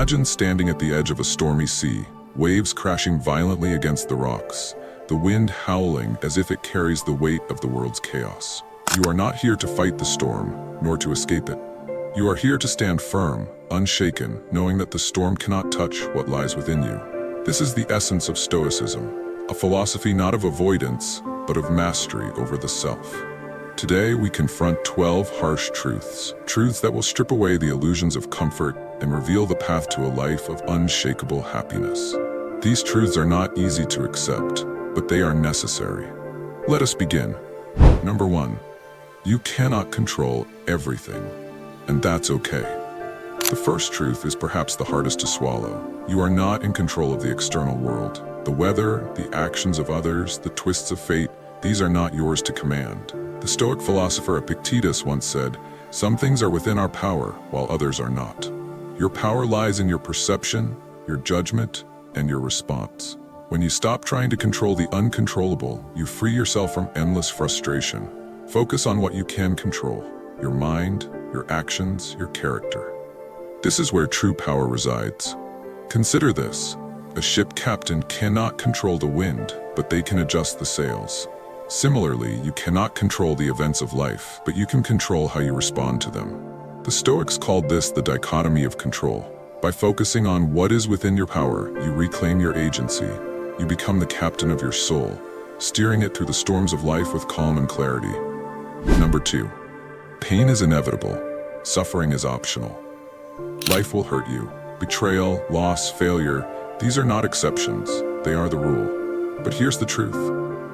Imagine standing at the edge of a stormy sea, waves crashing violently against the rocks, the wind howling as if it carries the weight of the world's chaos. You are not here to fight the storm, nor to escape it. You are here to stand firm, unshaken, knowing that the storm cannot touch what lies within you. This is the essence of Stoicism, a philosophy not of avoidance, but of mastery over the self. Today, we confront 12 harsh truths that will strip away the illusions of comfort and reveal the path to a life of unshakable happiness. These truths are not easy to accept, but they are necessary. Let us begin. Number 1. You cannot control everything, and that's okay. The first truth is perhaps the hardest to swallow. You are not in control of the external world. The weather, the actions of others, the twists of fate, these are not yours to command. The Stoic philosopher Epictetus once said, "Some things are within our power, while others are not." Your power lies in your perception, your judgment, and your response. When you stop trying to control the uncontrollable, you free yourself from endless frustration. Focus on what you can control: your mind, your actions, your character. This is where true power resides. Consider this. A ship captain cannot control the wind, but they can adjust the sails. Similarly, you cannot control the events of life, but you can control how you respond to them. The Stoics called this the dichotomy of control. By focusing on what is within your power, you reclaim your agency. You become the captain of your soul, steering it through the storms of life with calm and clarity. Number 2. Pain is inevitable. Suffering is optional. Life will hurt you. Betrayal, loss, failure, these are not exceptions. They are the rule. But here's the truth.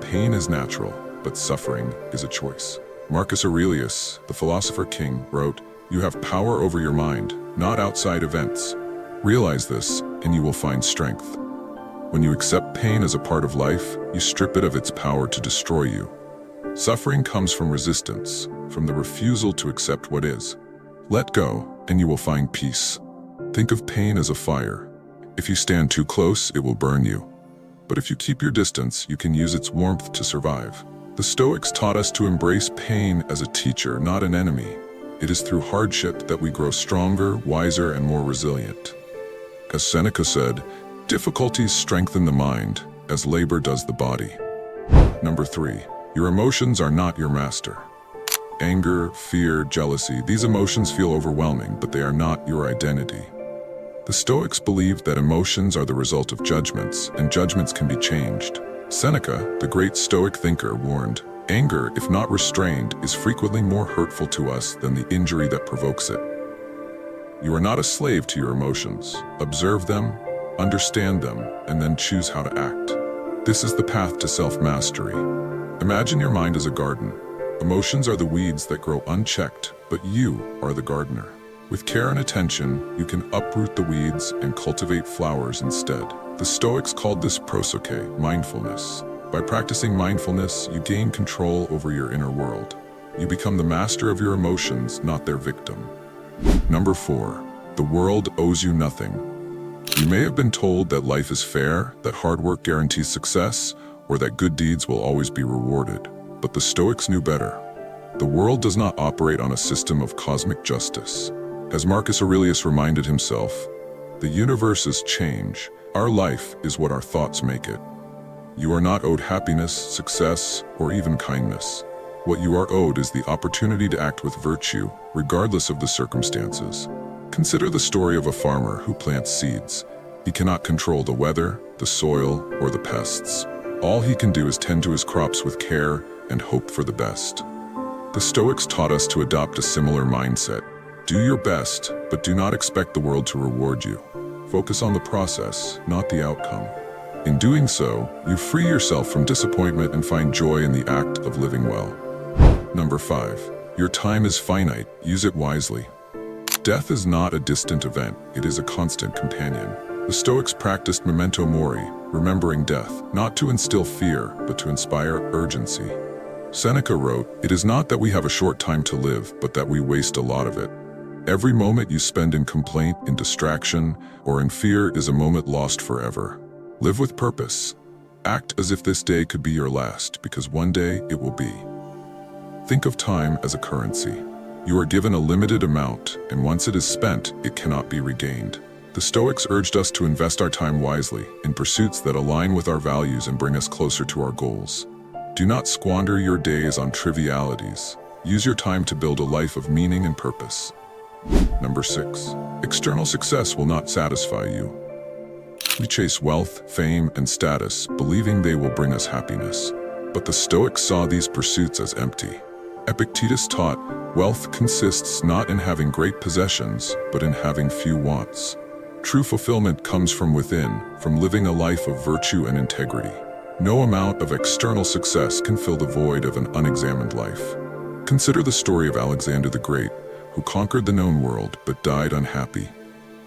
Pain is natural, but suffering is a choice. Marcus Aurelius, the philosopher king, wrote, "You have power over your mind, not outside events. Realize this, and you will find strength." When you accept pain as a part of life, you strip it of its power to destroy you. Suffering comes from resistance, from the refusal to accept what is. Let go, and you will find peace. Think of pain as a fire. If you stand too close, it will burn you. But if you keep your distance, you can use its warmth to survive. The Stoics taught us to embrace pain as a teacher, not an enemy. It is through hardship that we grow stronger, wiser, and more resilient. As Seneca said, difficulties strengthen the mind, as labor does the body. Number 3. Your emotions are not your master. Anger, fear, jealousy, these emotions feel overwhelming, but they are not your identity. The Stoics believed that emotions are the result of judgments, and judgments can be changed. Seneca, the great Stoic thinker, warned, "Anger, if not restrained, is frequently more hurtful to us than the injury that provokes it." You are not a slave to your emotions. Observe them, understand them, and then choose how to act. This is the path to self-mastery. Imagine your mind as a garden. Emotions are the weeds that grow unchecked, but you are the gardener. With care and attention, you can uproot the weeds and cultivate flowers instead. The Stoics called this prosoche, mindfulness. By practicing mindfulness, you gain control over your inner world. You become the master of your emotions, not their victim. Number 4. The world owes you nothing. You may have been told that life is fair, that hard work guarantees success, or that good deeds will always be rewarded. But the Stoics knew better. The world does not operate on a system of cosmic justice. As Marcus Aurelius reminded himself, the universe is change. Our life is what our thoughts make it. You are not owed happiness, success, or even kindness. What you are owed is the opportunity to act with virtue, regardless of the circumstances. Consider the story of a farmer who plants seeds. He cannot control the weather, the soil, or the pests. All he can do is tend to his crops with care and hope for the best. The Stoics taught us to adopt a similar mindset. Do your best, but do not expect the world to reward you. Focus on the process, not the outcome. In doing so, you free yourself from disappointment and find joy in the act of living well. Number 5. Your time is finite. Use it wisely. Death is not a distant event. It is a constant companion. The Stoics practiced memento mori, remembering death, not to instill fear, but to inspire urgency. Seneca wrote, "It is not that we have a short time to live, but that we waste a lot of it." Every moment you spend in complaint, in distraction, or in fear is a moment lost forever. Live with purpose. Act as if this day could be your last, because one day it will be. Think of time as a currency. You are given a limited amount, and once it is spent, it cannot be regained. The The Stoics urged us to invest our time wisely in pursuits that align with our values and bring us closer to our goals. Do not squander your days on trivialities. Use your time to build a life of meaning and purpose. Number 6. External success will not satisfy you. We chase wealth, fame, and status, believing they will bring us happiness. But the Stoics saw these pursuits as empty. Epictetus taught, wealth consists not in having great possessions, but in having few wants. True fulfillment comes from within, from living a life of virtue and integrity. No amount of external success can fill the void of an unexamined life. Consider the story of Alexander the Great, who conquered the known world but died unhappy.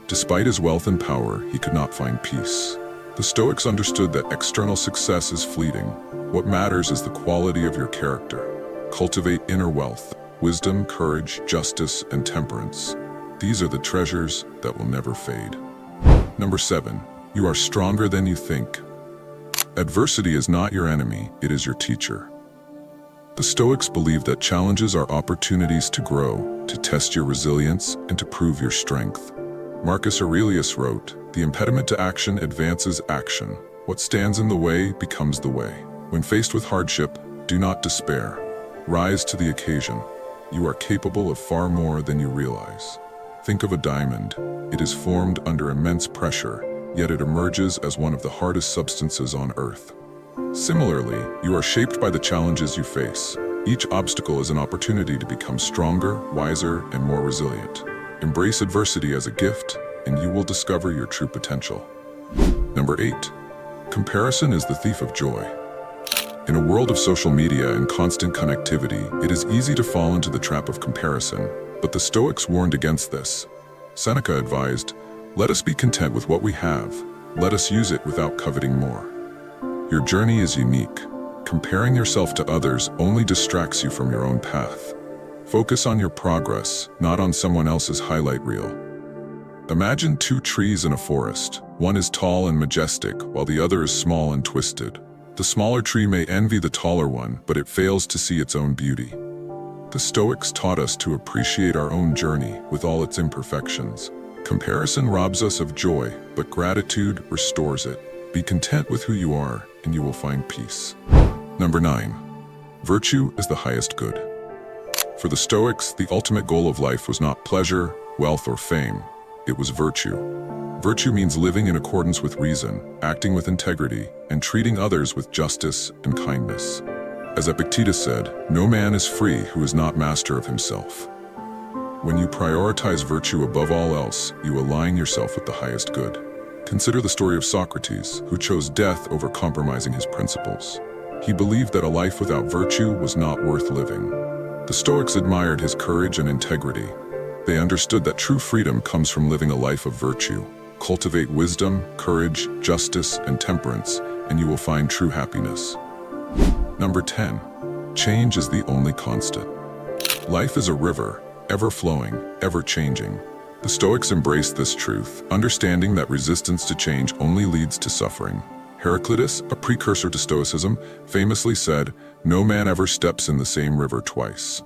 Despite his wealth and power, he could not find peace. The Stoics understood that external success is fleeting. What matters is the quality of your character. Cultivate inner wealth, wisdom, courage, justice, and temperance. These are the treasures that will never fade. Number 7. You are stronger than you think. Adversity is not your enemy, it is your teacher. The Stoics believe that challenges are opportunities to grow, to test your resilience, and to prove your strength. Marcus Aurelius wrote, "The impediment to action advances action. What stands in the way becomes the way." When faced with hardship, do not despair. Rise to the occasion. You are capable of far more than you realize. Think of a diamond. It is formed under immense pressure, yet it emerges as one of the hardest substances on Earth. Similarly, you are shaped by the challenges you face. Each obstacle is an opportunity to become stronger, wiser, and more resilient. Embrace adversity as a gift, and you will discover your true potential. Number 8. Comparison is the thief of joy. In a world of social media and constant connectivity, it is easy to fall into the trap of comparison, but the Stoics warned against this. Seneca advised, "Let us be content with what we have. Let us use it without coveting more." Your journey is unique. Comparing yourself to others only distracts you from your own path. Focus on your progress, not on someone else's highlight reel. Imagine 2 trees in a forest. One is tall and majestic, while the other is small and twisted. The smaller tree may envy the taller one, but it fails to see its own beauty. The Stoics taught us to appreciate our own journey with all its imperfections. Comparison robs us of joy, but gratitude restores it. Be content with who you are, and you will find peace. Number 9. Virtue is the highest good. For the Stoics, the ultimate goal of life was not pleasure, wealth, or fame. It was virtue. Virtue means living in accordance with reason, acting with integrity, and treating others with justice and kindness. As Epictetus said, "No man is free who is not master of himself." When you prioritize virtue above all else, you align yourself with the highest good. Consider the story of Socrates, who chose death over compromising his principles. He believed that a life without virtue was not worth living. The Stoics admired his courage and integrity. They understood that true freedom comes from living a life of virtue. Cultivate wisdom, courage, justice, and temperance, and you will find true happiness. Number 10. Change is the only constant. Life is a river, ever flowing, ever changing. The Stoics embraced this truth, understanding that resistance to change only leads to suffering. Heraclitus, a precursor to Stoicism, famously said, "No man ever steps in the same river twice."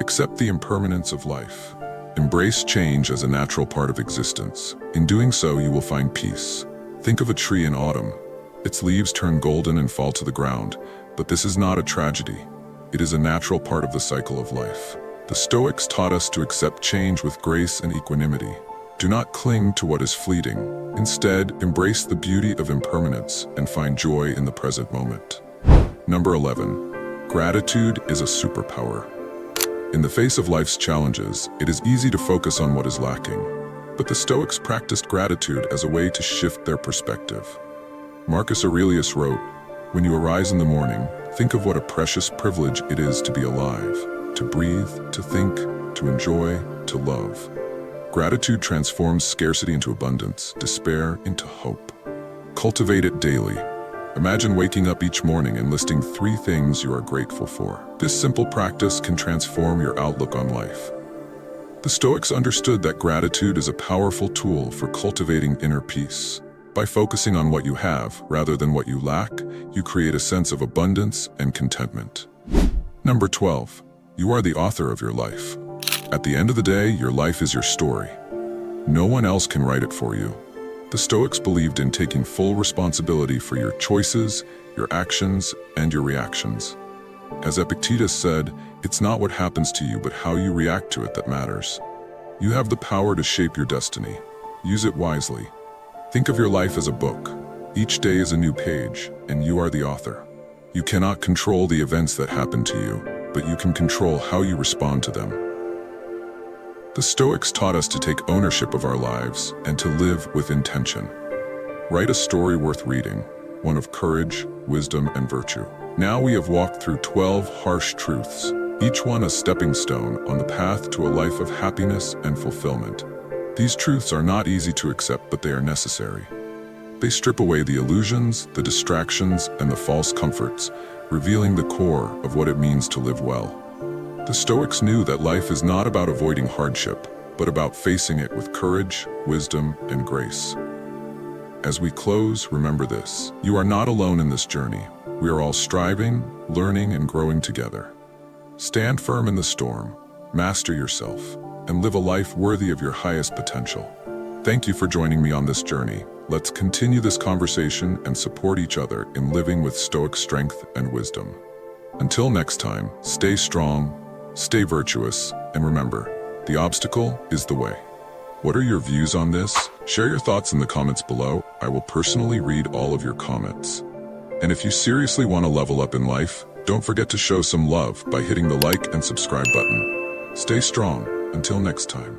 Accept the impermanence of life. Embrace change as a natural part of existence. In doing so, you will find peace. Think of a tree in autumn. Its leaves turn golden and fall to the ground, but this is not a tragedy. It is a natural part of the cycle of life. The Stoics taught us to accept change with grace and equanimity. Do not cling to what is fleeting. Instead, embrace the beauty of impermanence and find joy in the present moment. Number 11. Gratitude is a superpower. In the face of life's challenges, it is easy to focus on what is lacking. But the Stoics practiced gratitude as a way to shift their perspective. Marcus Aurelius wrote, "When you arise in the morning, think of what a precious privilege it is to be alive, to breathe, to think, to enjoy, to love." Gratitude transforms scarcity into abundance, despair into hope. Cultivate it daily. Imagine waking up each morning and listing 3 things you are grateful for. This simple practice can transform your outlook on life. The Stoics understood that gratitude is a powerful tool for cultivating inner peace. By focusing on what you have rather than what you lack, you create a sense of abundance and contentment. Number 12. You are the author of your life. At the end of the day, your life is your story. No one else can write it for you. The Stoics believed in taking full responsibility for your choices, your actions, and your reactions. As Epictetus said, it's not what happens to you, but how you react to it that matters. You have the power to shape your destiny. Use it wisely. Think of your life as a book. Each day is a new page, and you are the author. You cannot control the events that happen to you, but you can control how you respond to them. The Stoics taught us to take ownership of our lives and to live with intention. Write a story worth reading, one of courage, wisdom, and virtue. Now we have walked through 12 harsh truths, each one a stepping stone on the path to a life of happiness and fulfillment. These truths are not easy to accept, but they are necessary. They strip away the illusions, the distractions, and the false comforts, revealing the core of what it means to live well. The Stoics knew that life is not about avoiding hardship, but about facing it with courage, wisdom, and grace. As we close, remember this: you are not alone in this journey. We are all striving, learning, and growing together. Stand firm in the storm, master yourself, and live a life worthy of your highest potential. Thank you for joining me on this journey. Let's continue this conversation and support each other in living with Stoic strength and wisdom. Until next time, stay strong, stay virtuous, and remember, the obstacle is the way. What are your views on this? Share your thoughts in the comments below. I will personally read all of your comments. And if you seriously want to level up in life, don't forget to show some love by hitting the like and subscribe button. Stay strong. Until next time.